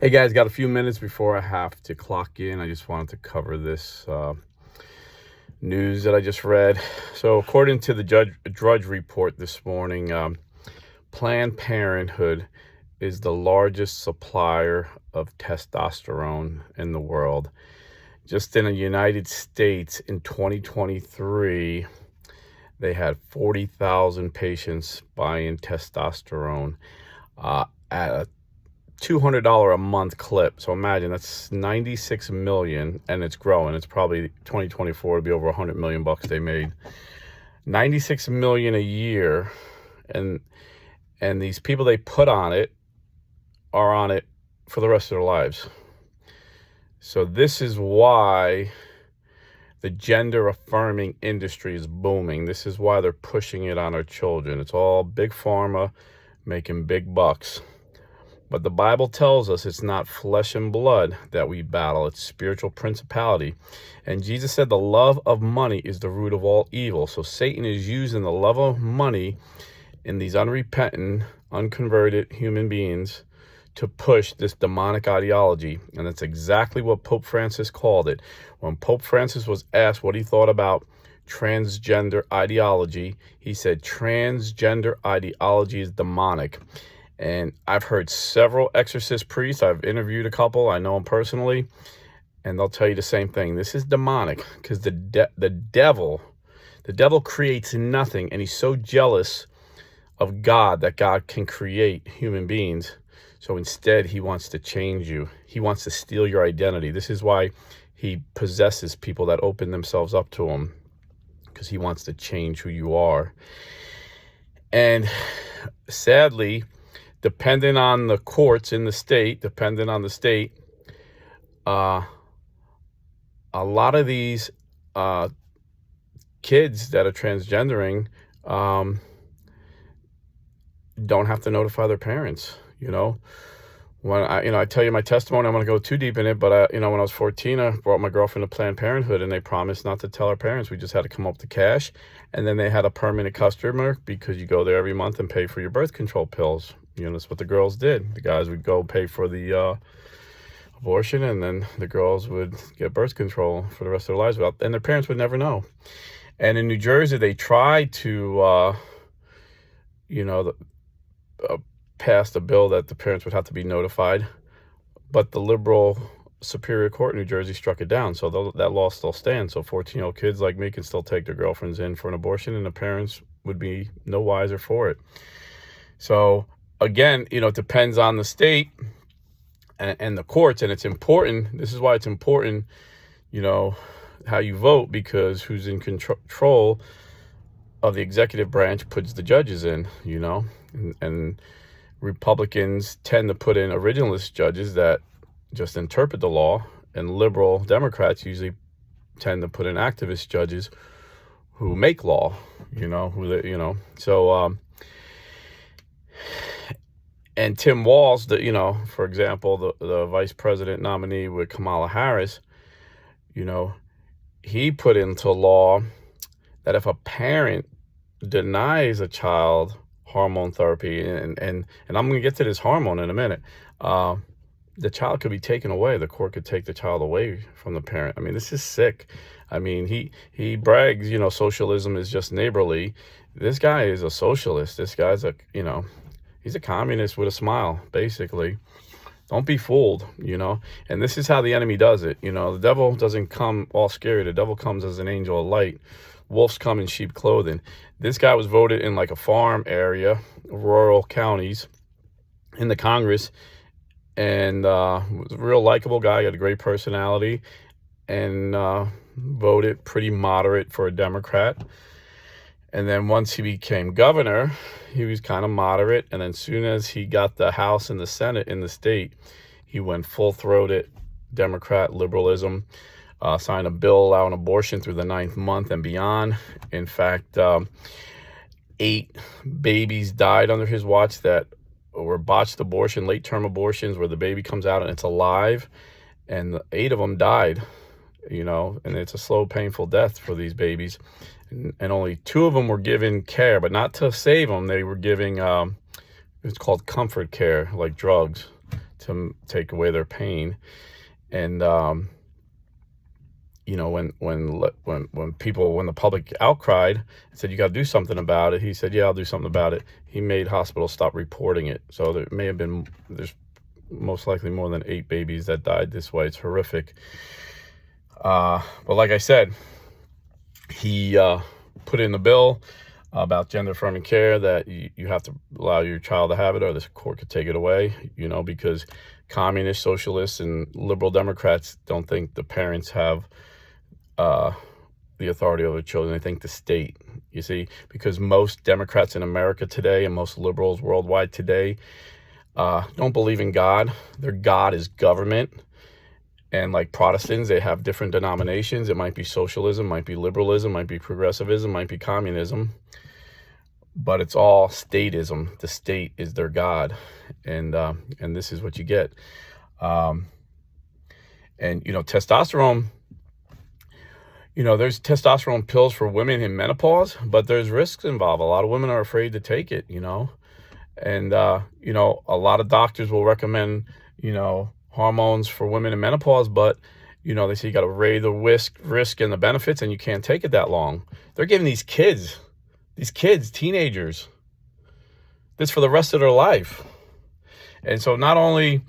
Hey guys, got a few minutes before I have to clock in. I just wanted to cover this news that I just read. So according to the Drudge Report this morning, Planned Parenthood is the largest supplier of testosterone in the world. Just in the United States in 2023, they had 40,000 patients buying testosterone at a $200 a month clip. So imagine that's 96 million, and it's growing. It's probably 2024 to be over 100 million bucks they made. 96 million a year, and these people they put on it are on it for the rest of their lives. So this is why the gender-affirming industry is booming. This is why they're pushing it on our children. It's all big pharma making big bucks. But the Bible tells us it's not flesh and blood that we battle. It's spiritual principality. And Jesus said the love of money is the root of all evil. So Satan is using the love of money in these unrepentant, unconverted human beings to push this demonic ideology. And that's exactly what Pope Francis called it. When Pope Francis was asked what he thought about transgender ideology, he said transgender ideology is demonic. And I've heard several exorcist priests. I've interviewed a couple. I know them personally. And they'll tell you the same thing. This is demonic because the devil creates nothing. And he's so jealous of God that God can create human beings. So instead, he wants to change you. He wants to steal your identity. This is why he possesses people that open themselves up to him, because he wants to change who you are. And sadly, depending on the courts in the state, a lot of these kids that are transgendering don't have to notify their parents. When I tell you my testimony, I'm going to go too deep in it. But when I was 14, I brought my girlfriend to Planned Parenthood, and they promised not to tell our parents. We just had to come up with the cash, and then they had a permanent customer because you go there every month and pay for your birth control pills. That's what the girls did. The guys would go pay for the abortion, and then the girls would get birth control for the rest of their lives, and their parents would never know. And in New Jersey, they tried to, passed a bill that the parents would have to be notified, but the liberal Superior Court in New Jersey struck it down. So that law still stands. So 14-year-old kids like me can still take their girlfriends in for an abortion, and the parents would be no wiser for it. So again, it depends on the state and the courts, and it's important. This is why it's important, how you vote, because who's in control of the executive branch puts the judges in, and Republicans tend to put in originalist judges that just interpret the law, and liberal Democrats usually tend to put in activist judges who make law, So, and Tim Walz, for example, the vice president nominee with Kamala Harris, he put into law that if a parent denies a child hormone therapy, and I'm going to get to this hormone in a minute, the child could be taken away. The court could take the child away from the parent. I mean, this is sick. I mean, he brags, socialism is just neighborly. This guy is a socialist. This guy's he's a communist with a smile, basically. Don't be fooled, And this is how the enemy does it. The devil doesn't come all scary. The devil comes as an angel of light. Wolves come in sheep clothing. This guy was voted in like a farm area, rural counties, in the Congress, and was a real likable guy. He had a great personality, and voted pretty moderate for a Democrat. And then once he became governor, he was kind of moderate. And then as soon as he got the House and the Senate in the state, he went full-throated Democrat liberalism, signed a bill allowing abortion through the 9th month and beyond. In fact, 8 babies died under his watch that were botched abortion, late-term abortions, where the baby comes out and it's alive. And 8 of them died, and it's a slow, painful death for these babies. And only 2 of them were given care, but not to save them. They were giving, it's called comfort care, like drugs, to take away their pain. And you know, when the public outcried and said, you got to do something about it, he said, yeah, I'll do something about it. He made hospitals stop reporting it. So there's most likely more than 8 babies that died this way. It's horrific. But like I said, he put in the bill about gender-affirming care that you have to allow your child to have it, or the court could take it away, you know, because communists, socialists, and liberal Democrats don't think the parents have the authority over children. They think the state, you see, because most Democrats in America today and most liberals worldwide today don't believe in God. Their God is government. And like Protestants, they have different denominations. It might be socialism, might be liberalism, might be progressivism, might be communism. But it's all statism. The state is their God. And this is what you get. And, you know, testosterone, you know, there's testosterone pills for women in menopause, but there's risks involved. A lot of women are afraid to take it, you know. And, you know, a lot of doctors will recommend, you know, hormones for women in menopause, but, you know, they say you got to weigh the risk and the benefits, and you can't take it that long. They're giving these kids, teenagers, this for the rest of their life. And so not only,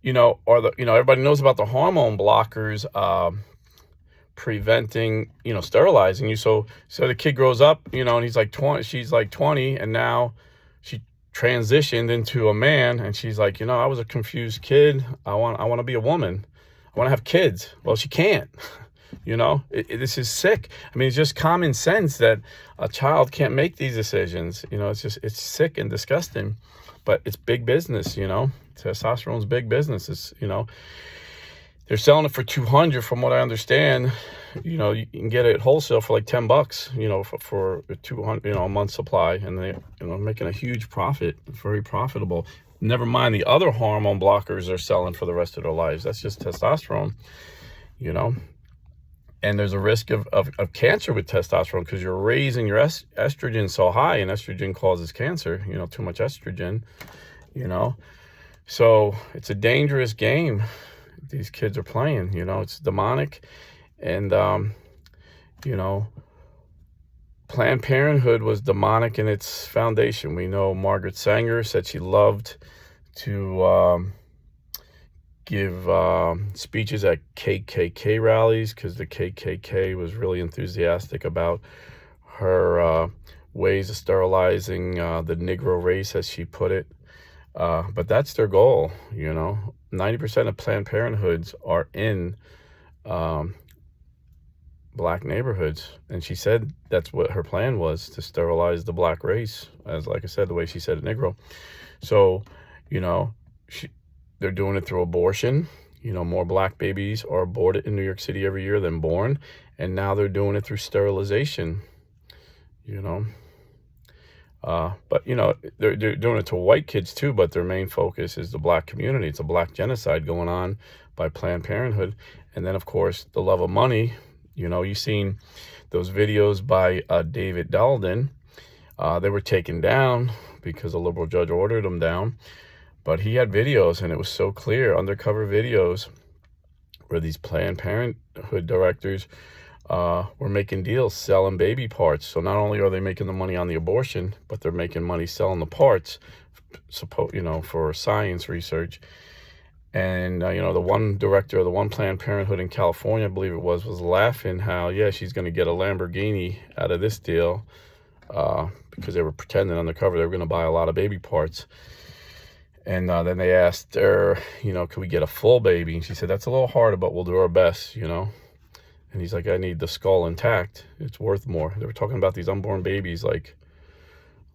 you know, everybody knows about the hormone blockers, preventing, you know, sterilizing you. So the kid grows up, you know, and he's like 20, she's like 20, and now she transitioned into a man, and she's like, you know, I was a confused kid. I want to be a woman. I want to have kids. Well, she can't. You know, this is sick. I mean, it's just common sense that a child can't make these decisions. You know, it's sick and disgusting, but it's big business. You know, testosterone's big business. It's, you know, they're selling it for $200, from what I understand. You know, you can get it wholesale for like $10, you know, for 200, you know, a month supply, and they, you know, making a huge profit. It's very profitable. Never mind the other hormone blockers they're selling for the rest of their lives. That's just testosterone, you know. And there's a risk of cancer with testosterone, because you're raising your estrogen so high, and estrogen causes cancer, you know, too much estrogen, you know. So it's a dangerous game these kids are playing, you know. It's demonic. And, you know, Planned Parenthood was demonic in its foundation. We know Margaret Sanger said she loved to give speeches at KKK rallies, because the KKK was really enthusiastic about her ways of sterilizing the Negro race, as she put it. But that's their goal, you know. 90% of Planned Parenthoods are in black neighborhoods. And she said that's what her plan was, to sterilize the black race, as, like I said, the way she said it, Negro. So, you know, they're doing it through abortion. You know, more black babies are aborted in New York City every year than born. And now they're doing it through sterilization, you know. But, you know, they're doing it to white kids too, but their main focus is the black community. It's a black genocide going on by Planned Parenthood. And then, of course, the love of money. You know, you've seen those videos by David Dalden. They were taken down because a liberal judge ordered them down. But he had videos, and it was so clear, undercover videos, where these Planned Parenthood directors were making deals selling baby parts. So not only are they making the money on the abortion, but they're making money selling the parts, you know, for science research. And, you know, the one director of the one Planned Parenthood in California, I believe it was laughing how, yeah, she's going to get a Lamborghini out of this deal, because they were pretending undercover they were going to buy a lot of baby parts. And then they asked her, you know, could we get a full baby? And she said, that's a little harder, but we'll do our best, you know. And he's like, I need the skull intact. It's worth more. They were talking about these unborn babies like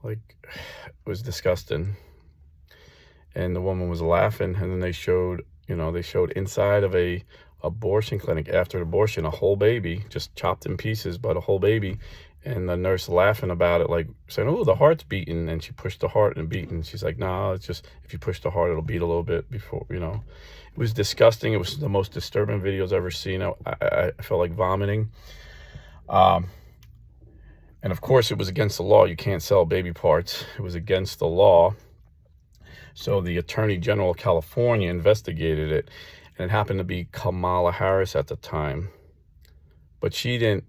it was disgusting. And the woman was laughing, and then they showed inside of a abortion clinic after abortion, a whole baby, just chopped in pieces, but a whole baby. And the nurse laughing about it, like saying, oh, the heart's beating. And she pushed the heart and beating. She's like, nah, it's just, if you push the heart, it'll beat a little bit before, you know. It was disgusting. It was the most disturbing videos I've ever seen. I felt like vomiting. And of course, it was against the law. You can't sell baby parts. It was against the law. So the Attorney General of California investigated it, and it happened to be Kamala Harris at the time. But she didn't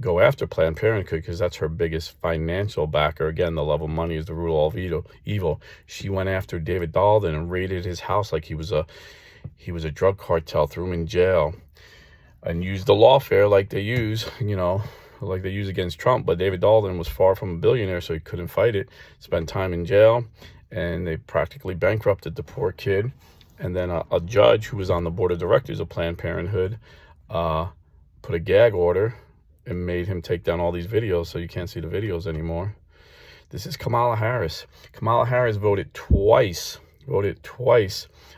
go after Planned Parenthood because that's her biggest financial backer. Again, the love of money is the root of all evil. She went after David Dalton and raided his house like he was a drug cartel, threw him in jail, and used the lawfare like they use, like they use against Trump. But David Dalton was far from a billionaire, so he couldn't fight it. Spent time in jail, and they practically bankrupted the poor kid. And then a judge who was on the board of directors of Planned Parenthood put a gag order and made him take down all these videos, so you can't see the videos anymore. This is Kamala Harris. Kamala Harris voted twice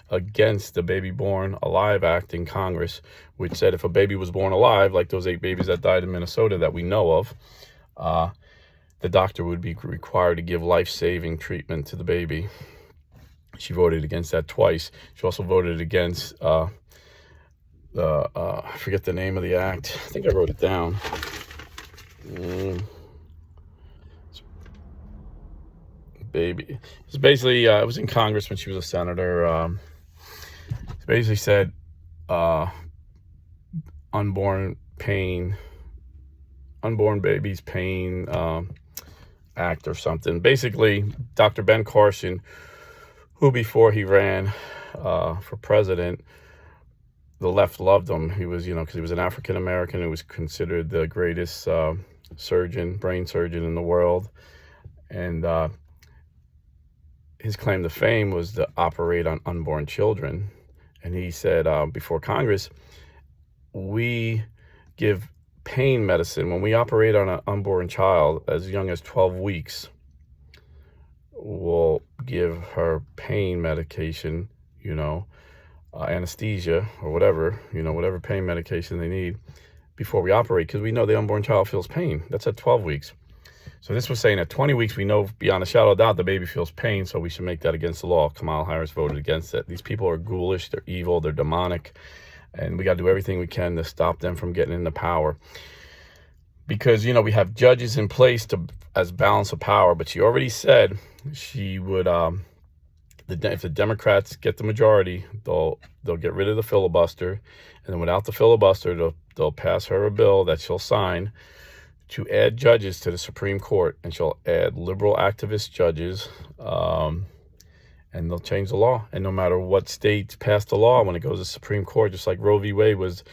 against the Baby Born Alive Act in Congress, which said if a baby was born alive, like those 8 babies that died in Minnesota that we know of, the doctor would be required to give life-saving treatment to the baby. She voted against that twice. She also voted against I forget the name of the act. I think I wrote it down. Baby. It's basically, it was in Congress when she was a senator. It basically said unborn babies pain act or something. Basically, Dr. Ben Carson, who before he ran for president, the left loved him. He was, because he was an African American who was considered the greatest brain surgeon in the world. And his claim to fame was to operate on unborn children. And he said before Congress, we give pain medicine. When we operate on an unborn child as young as 12 weeks, we'll give her pain medication, anesthesia or whatever, whatever pain medication they need before we operate, because we know the unborn child feels pain. That's at 12 weeks. So this was saying at 20 weeks, we know beyond a shadow of doubt the baby feels pain, so we should make that against the law. Kamala Harris voted against it. These people are ghoulish, they're evil, they're demonic, and we got to do everything we can to stop them from getting into power. Because, we have judges in place as balance of power, but she already said she would, if the Democrats get the majority, they'll get rid of the filibuster, and then without the filibuster, they'll pass her a bill that she'll sign to add judges to the Supreme Court, and she'll add liberal activist judges, and they'll change the law. And no matter what states pass the law, when it goes to the Supreme Court, just like Roe v. Wade was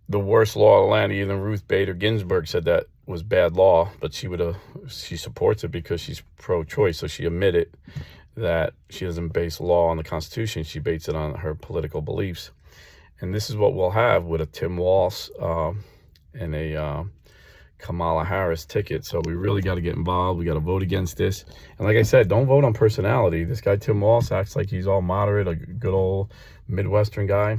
the worst law in the land, even Ruth Bader Ginsburg said that was bad law, but she supports it because she's pro-choice, so she admitted that she doesn't base law on the Constitution. She bases it on her political beliefs. And this is what we'll have with a Tim Walz and a Kamala Harris ticket. So we really got to get involved. We got to vote against this. And like I said, don't vote on personality. This guy Tim Walz acts like he's all moderate, a good old Midwestern guy,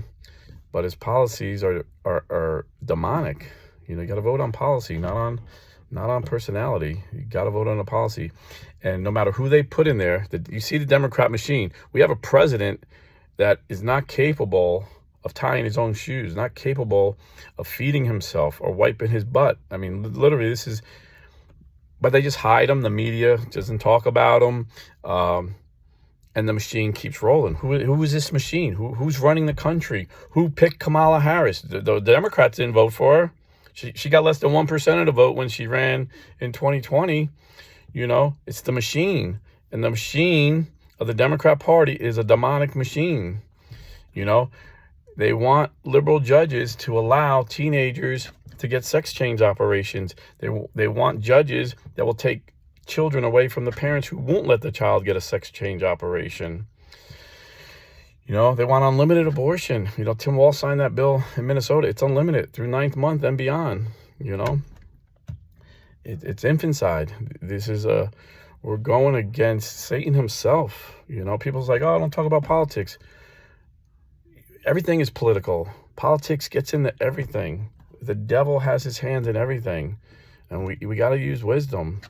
but his policies are demonic. You got to vote on policy, not on personality. You got to vote on a policy. And no matter who they put in there, you see the Democrat machine. We have a president that is not capable of tying his own shoes, not capable of feeding himself or wiping his butt. I mean, literally, but they just hide him. The media doesn't talk about him. And the machine keeps rolling. Who is this machine? Who's running the country? Who picked Kamala Harris? The Democrats didn't vote for her. She got less than 1% of the vote when she ran in 2020. It's the machine. And the machine of the Democrat Party is a demonic machine. They want liberal judges to allow teenagers to get sex change operations. They want judges that will take children away from the parents who won't let the child get a sex change operation. They want unlimited abortion. Tim Walz signed that bill in Minnesota. It's unlimited through 9th month and beyond. It's infanticide. We're going against Satan himself. People's like, oh, don't talk about politics. Everything is political. Politics gets into everything. The devil has his hands in everything. And we got to use wisdom.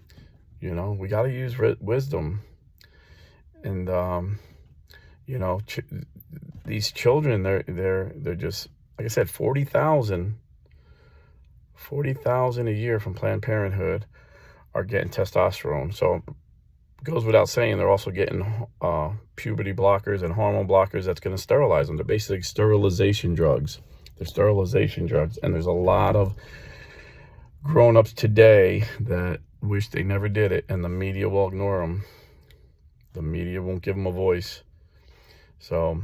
We got to use wisdom. And, these children, they're just, like I said, 40,000 a year from Planned Parenthood are getting testosterone. So goes without saying, they're also getting puberty blockers and hormone blockers that's going to sterilize them. They're basically sterilization drugs. They're sterilization drugs. And there's a lot of grown-ups today that wish they never did it, and the media will ignore them. The media won't give them a voice. So,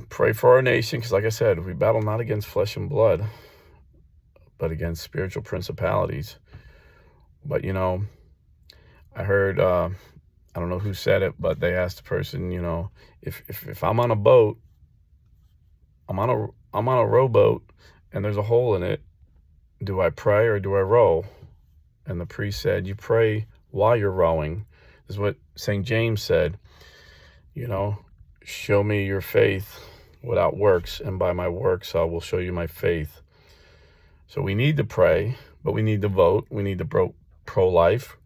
pray for our nation, because like I said, we battle not against flesh and blood, but against spiritual principalities. But, I heard, I don't know who said it, but they asked the person, if I'm on a boat, I'm on a rowboat, and there's a hole in it, do I pray or do I row? And the priest said, you pray while you're rowing. This is what St. James said, show me your faith without works, and by my works I will show you my faith. So we need to pray, but we need to vote. We need to pro-life,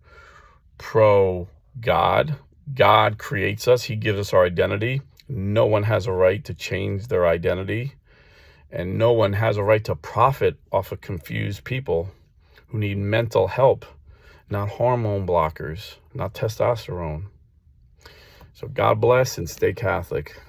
pro-God. God creates us. He gives us our identity. No one has a right to change their identity. And no one has a right to profit off of confused people who need mental help, not hormone blockers, not testosterone. So God bless and stay Catholic.